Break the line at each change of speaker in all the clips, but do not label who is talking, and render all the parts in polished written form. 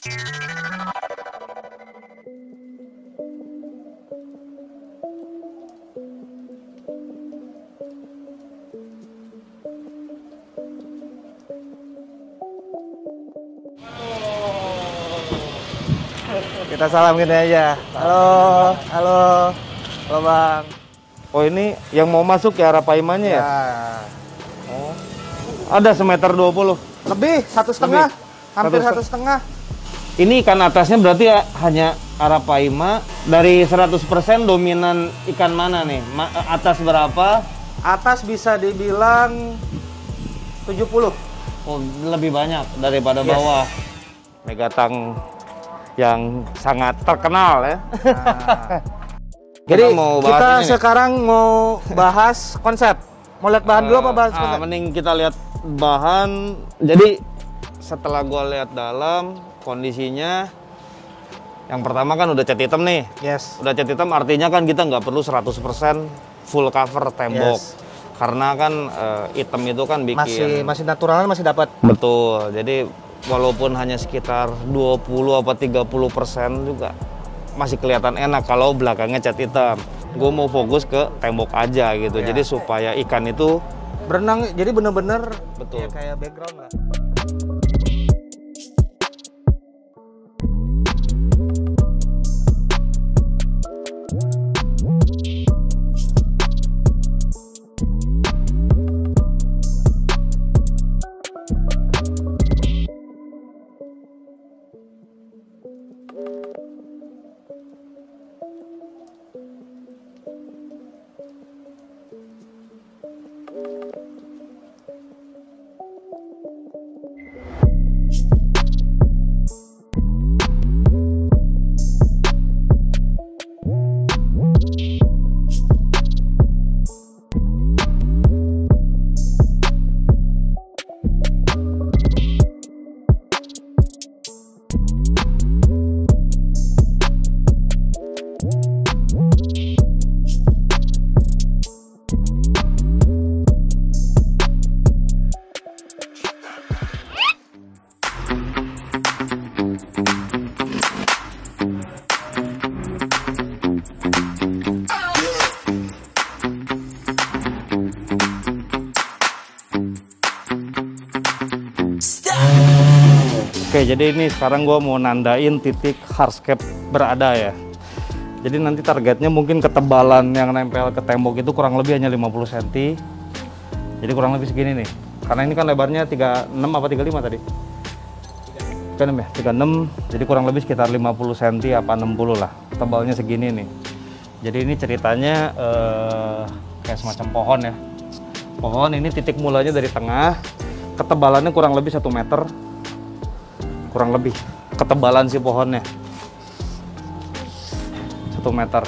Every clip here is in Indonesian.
Kita salam gini aja. Halo, halo, halo Bang.
Oh ini yang mau masuk ya Arapaimanya ya? Oh. Ada 1,20 meter.
Lebih, 1,5. Hampir 1,5.
Ini ikan atasnya berarti ya, hanya Arapaima. Dari 100% dominan ikan mana nih? Atas berapa?
Atas bisa dibilang 70.
Oh, lebih banyak daripada bawah. Megatang yang sangat terkenal ya.
Nah. Jadi kita sekarang mau bahas konsep. Mau lihat bahan dulu apa bahas konsep?
Mending kita lihat bahan. Jadi setelah gua lihat dalam kondisinya, yang pertama kan udah cat hitam nih.
Yes.
Udah cat hitam artinya kan kita nggak perlu 100% full cover tembok.
Yes.
Karena kan hitam itu kan bikin
masih naturalan masih dapat.
Betul. Jadi walaupun hanya sekitar 20 apa 30% juga masih kelihatan enak kalau belakangnya cat hitam. Gue mau fokus ke tembok aja gitu.
Ya.
Jadi supaya ikan itu
berenang, jadi bener-bener
betul.
Ya kayak background lah.
Oke, jadi ini sekarang gue mau nandain titik hardscape berada ya. Jadi nanti targetnya mungkin ketebalan yang nempel ke tembok itu kurang lebih hanya 50 cm. Jadi kurang lebih segini nih. Karena ini kan lebarnya 36 apa 35 tadi? 36 ya? 36, jadi kurang lebih sekitar 50 cm apa 60 lah. Tebalnya segini nih. Jadi ini ceritanya kayak semacam pohon ya. Pohon ini titik mulanya dari tengah. Ketebalannya kurang lebih 1 meter. Kurang lebih ketebalan si pohonnya 1 meter,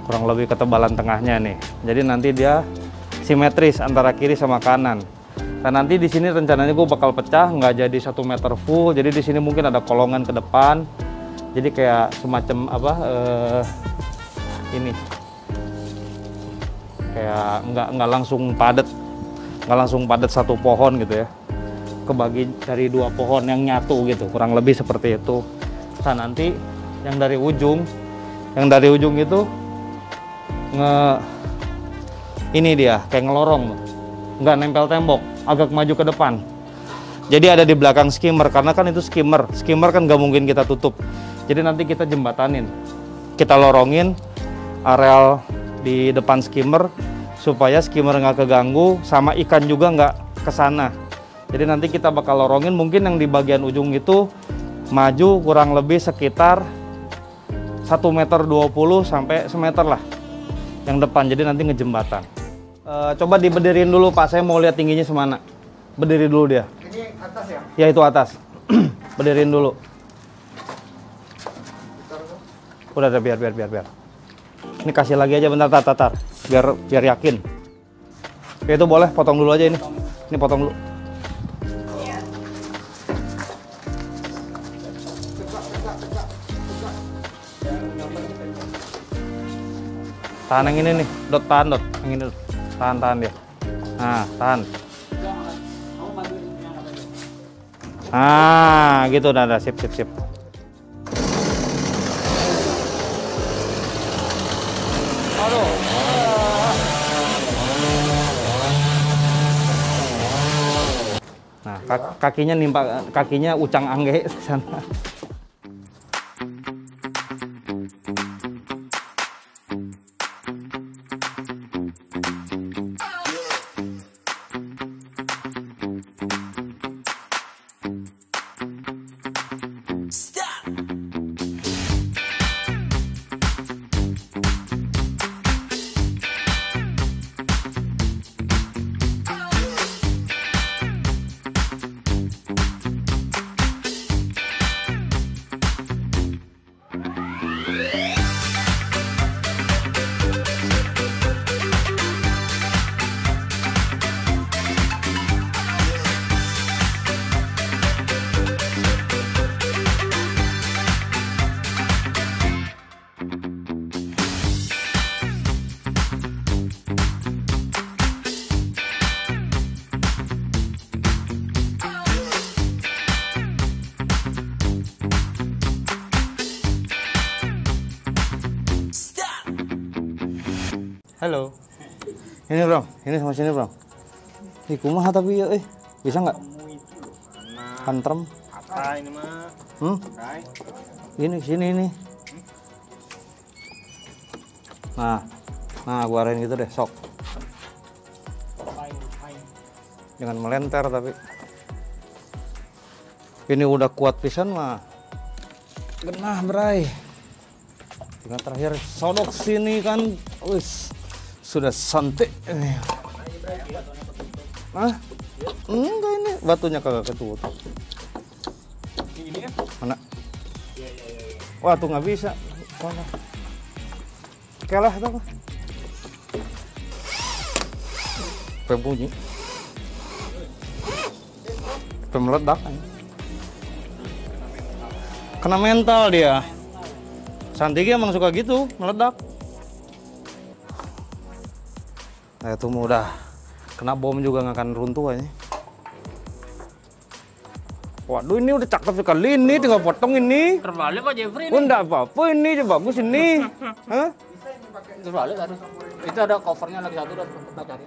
kurang lebih ketebalan tengahnya nih. Jadi nanti dia simetris antara kiri sama kanan. Dan nanti di sini rencananya gue bakal pecah, nggak jadi 1 meter full. Jadi di sini mungkin ada kolongan ke depan. Jadi kayak semacam apa? Ini kayak nggak langsung padat satu pohon gitu ya. Kebagi dari 2 pohon yang nyatu gitu, kurang lebih seperti itu. Nah nanti yang dari ujung itu ini dia kayak ngelorong, nggak nempel tembok, agak maju ke depan. Jadi ada di belakang skimmer, karena kan itu skimmer kan nggak mungkin kita tutup. Jadi nanti kita jembatanin, kita lorongin areal di depan skimmer supaya skimmer nggak keganggu, sama ikan juga nggak kesana. Jadi nanti kita bakal lorongin, mungkin yang di bagian ujung itu maju kurang lebih sekitar 1,20 meter sampai 1 meter lah yang depan. Jadi nanti ngejembatan. Coba dibedirin dulu Pak, saya mau lihat tingginya semana. Berdiri dulu dia.
Ini atas ya?
Ya itu atas. Bedirin dulu. Udah biar. Ini kasih lagi aja bentar, tar. Biar yakin. Oke, itu boleh potong dulu aja ini. Ini potong dulu. Tahan yang ini nih, tahan yang ini, tahan dia. Nah, tahan. Nah, gitu udah sip. Aduh. Nah, kakinya nimpa, kakinya ucang angge ke sana. Halo. Ini bro, ini sama sini bro. Ih, kumaha tapi ya, bisa nggak? Hantrem.
Apa ini mah?
Ini sini ini. Nah, gua arahin gitu deh, sok. Jangan melenter tapi. Ini udah kuat pisan mah. Genah, bray. Tinggal terakhir sodok sini kan, wis. Sudah santai ini. Hah? Enggak, ini batunya kagak ketutup.
Ini kan?
Mana? Wah, tuh nggak bisa. Kalah atau apa? Bunyi. Meledak. Kena mental dia. Santigi emang suka gitu, meledak. Nah, itu udah kena bom juga nggak akan runtuh aja. Waduh, ini udah cakep sekali ini, tinggal potong ini.
Terbalik Pak Jeffrey.
Oh, enggak apa-apa ini, coba bagus ini. Hah?
Terbalik tadi. Itu ada covernya lagi satu dan kita cari.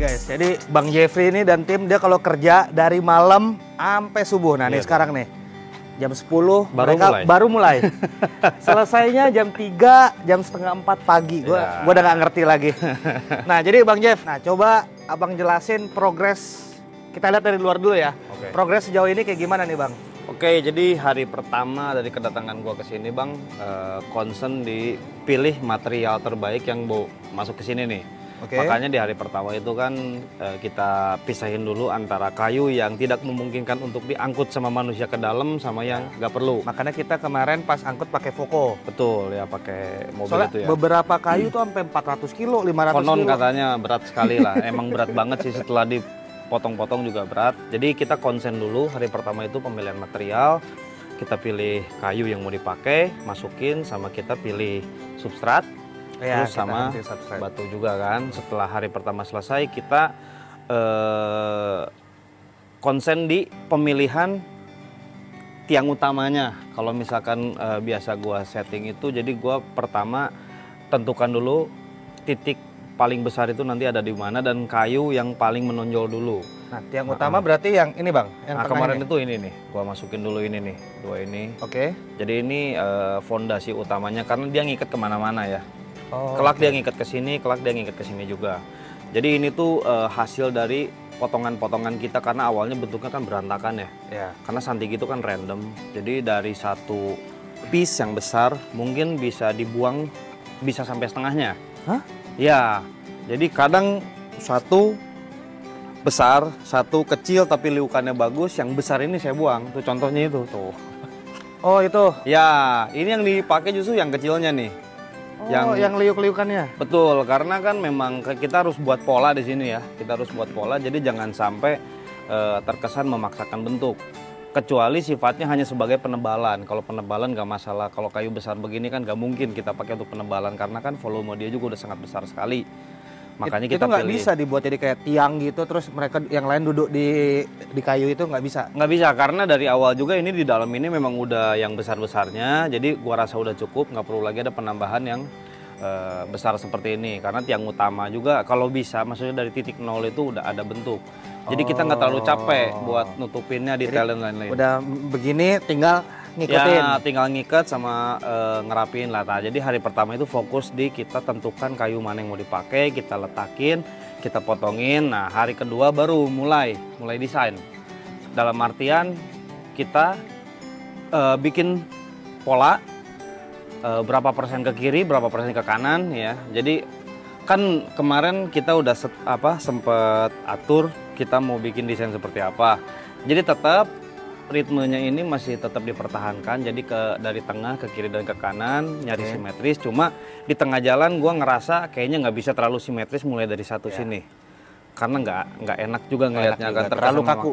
guys, jadi Bang Jeffrey ini dan tim dia kalau kerja dari malam sampai subuh. Nah, nih sekarang nih jam 10 baru mulai. Selesainya jam 3, jam setengah 4 pagi. Gua udah nggak ngerti lagi. Nah, jadi Bang Jeff, nah coba Abang jelasin progres. Kita lihat dari luar dulu ya. Progres sejauh ini kayak gimana nih, Bang?
Oke, jadi hari pertama dari kedatangan gua ke sini, Bang, concern dipilih material terbaik yang mau masuk ke sini nih. Makanya di hari pertama itu kan kita pisahin dulu antara kayu yang tidak memungkinkan untuk diangkut sama manusia ke dalam sama yang nggak perlu.
Makanya kita kemarin pas angkut pakai Voko.
Betul ya, pakai mobil
soalnya
itu ya.
Beberapa kayu tuh sampai 400 kilo, 500
Konon
kilo.
katanya berat sekali lah. Emang berat banget sih, setelah dipotong-potong juga berat. Jadi kita konsen dulu hari pertama itu pemilihan material. Kita pilih kayu yang mau dipakai, masukin, sama kita pilih substrat. Terus sama batu juga kan. Setelah hari pertama selesai, kita konsen di pemilihan tiang utamanya. Kalau misalkan biasa gua setting itu, jadi gua pertama tentukan dulu titik paling besar itu nanti ada di mana dan kayu yang paling menonjol dulu.
Nah, tiang utama berarti yang ini, Bang, yang
kemarin itu ini nih, gua masukin dulu ini nih, dua ini. Jadi ini fondasi utamanya karena dia ngikat kemana-mana ya. Kelak dia ngikat ke sini, kelak dia ngikat ke sini juga. Jadi ini tuh hasil dari potongan-potongan kita karena awalnya bentuknya kan berantakan ya. Karena Santigi itu kan random. Jadi dari satu piece yang besar mungkin bisa dibuang bisa sampai setengahnya.
Hah?
Ya. Jadi kadang satu besar, satu kecil tapi liukannya bagus, yang besar ini saya buang. Tuh contohnya itu tuh.
Oh, itu.
Ya, ini yang dipakai justru yang kecilnya nih.
Yang liuk-liukannya.
Betul, karena kan memang kita harus buat pola di sini ya. Kita harus buat pola, jadi jangan sampai terkesan memaksakan bentuk. Kecuali sifatnya hanya sebagai penebalan. Kalau penebalan nggak masalah. Kalau kayu besar begini kan nggak mungkin kita pakai untuk penebalan karena kan volume dia juga udah sangat besar sekali. Makanya kita
itu nggak bisa dibuat jadi kayak tiang gitu, terus mereka yang lain duduk di kayu itu nggak bisa?
Nggak bisa, karena dari awal juga ini di dalam ini memang udah yang besar-besarnya, jadi gua rasa udah cukup, nggak perlu lagi ada penambahan yang besar seperti ini. Karena tiang utama juga kalau bisa, maksudnya dari titik nol itu udah ada bentuk. Jadi kita nggak terlalu capek buat nutupinnya, detail dan lain-lain.
Udah begini tinggal ngikutin.
Ya, tinggal ngikat sama ngerapin lah. Nah, jadi hari pertama itu fokus di kita tentukan kayu mana yang mau dipakai, kita letakin, kita potongin. Nah, hari kedua baru mulai desain. Dalam artian kita bikin pola berapa persen ke kiri, berapa persen ke kanan ya. Jadi kan kemarin kita udah sempet atur kita mau bikin desain seperti apa. Jadi tetap ritmenya ini masih tetap dipertahankan, jadi dari tengah ke kiri dan ke kanan nyari simetris. Cuma di tengah jalan gua ngerasa kayaknya nggak bisa terlalu simetris mulai dari satu sini, karena nggak enak juga ngelihatnya, kan
terlalu kaku.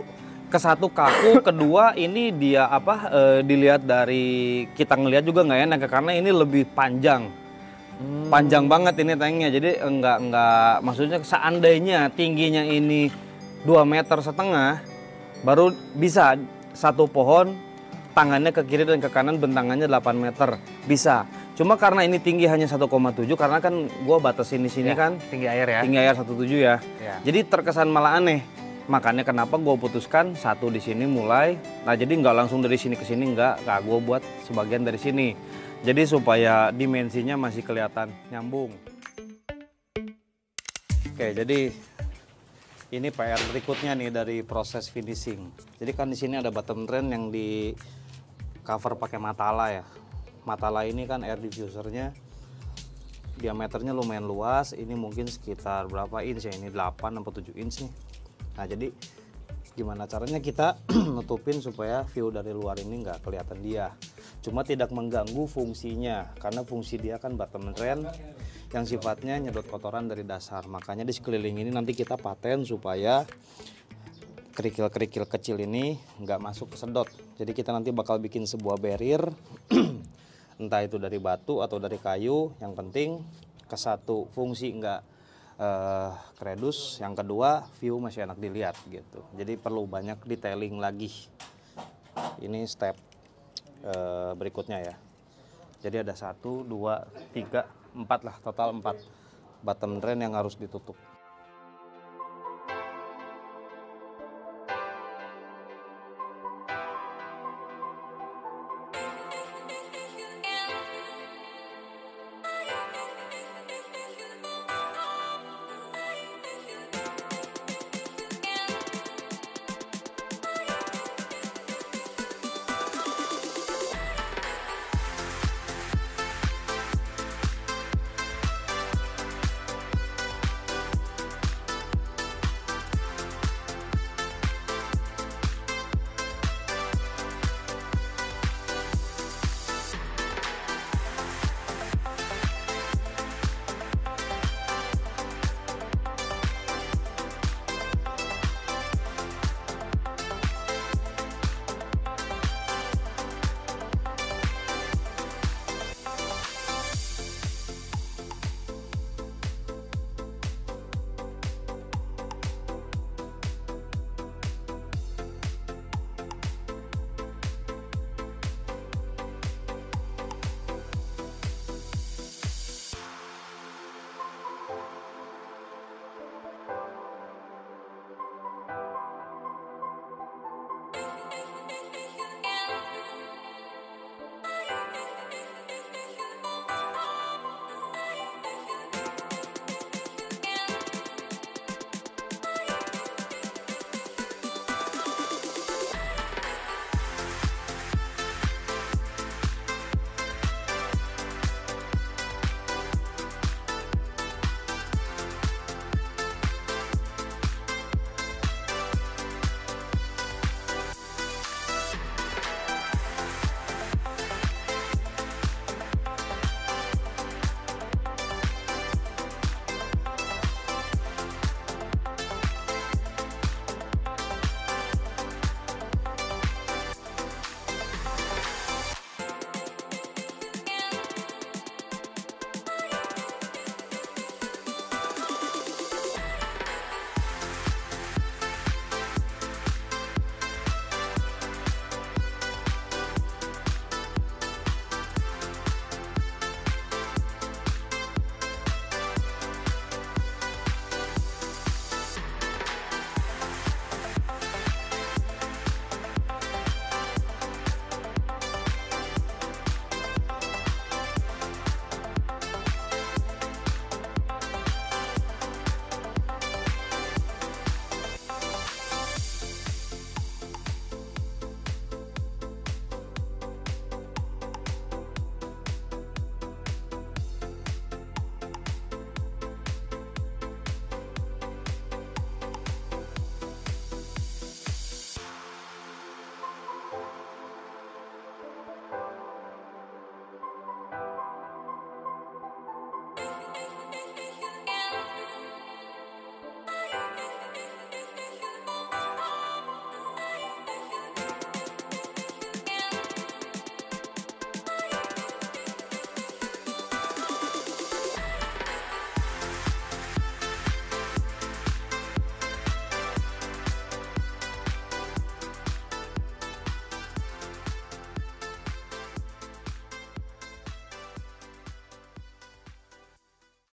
Ke satu kaku, kedua ini dia dilihat dari kita ngelihat juga nggak enak karena ini lebih panjang. Panjang banget ini tanknya, jadi enggak maksudnya seandainya tingginya ini 2,5 meter baru bisa satu pohon tangannya ke kiri dan ke kanan bentangannya 8 meter bisa. Cuma karena ini tinggi hanya 1,7 karena kan gua batasin di sini kan
tinggi air ya.
Tinggi air 1,7 ya. Jadi terkesan malah aneh. Makanya kenapa gua putuskan satu di sini mulai. Nah, jadi nggak langsung dari sini ke sini, nggak gua buat sebagian dari sini. Jadi supaya dimensinya masih kelihatan nyambung. Oke, jadi ini PR berikutnya nih dari proses finishing. Jadi kan di sini ada bottom drain yang di cover pakai Matala ya. Matala ini kan air diffusernya diameternya lumayan luas. Ini mungkin sekitar berapa inch ya? Ini 8 atau 7 inch nih. Nah, jadi gimana caranya kita nutupin supaya view dari luar ini nggak kelihatan dia. Cuma tidak mengganggu fungsinya, karena fungsi dia kan bottom drain yang sifatnya nyedot kotoran dari dasar. Makanya di sekeliling ini nanti kita paten supaya kerikil-kerikil kecil ini nggak masuk ke sedot. Jadi kita nanti bakal bikin sebuah barrier, entah itu dari batu atau dari kayu. Yang penting ke satu fungsi nggak kredus, yang kedua view masih enak dilihat gitu. Jadi perlu banyak detailing lagi. Ini step berikutnya ya. Jadi ada 1, 2, 3, 4 lah, total 4 bottom drain yang harus ditutup.